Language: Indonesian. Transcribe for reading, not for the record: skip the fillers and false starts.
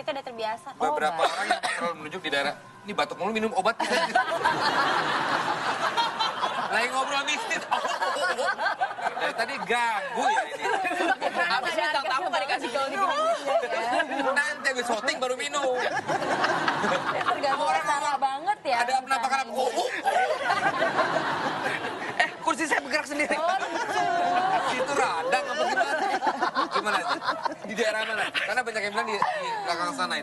kita udah terbiasa. Beberapa orang yang selalu menunjuk di daerah, ini batuk mulu minum obat. Lagi ngobrol mistis. Dari tadi ganggu ya ini. Apa sih bintang tamu nggak dikasih gaul gini? Nanti habis syuting baru minum. Tergantung cara banget ya. Ada penampakan apa? Kursi saya bergerak sendiri. Itu radang apa gimana? Gimana sih? Di daerah mana? Karena banyak yang bilang di belakang sana itu.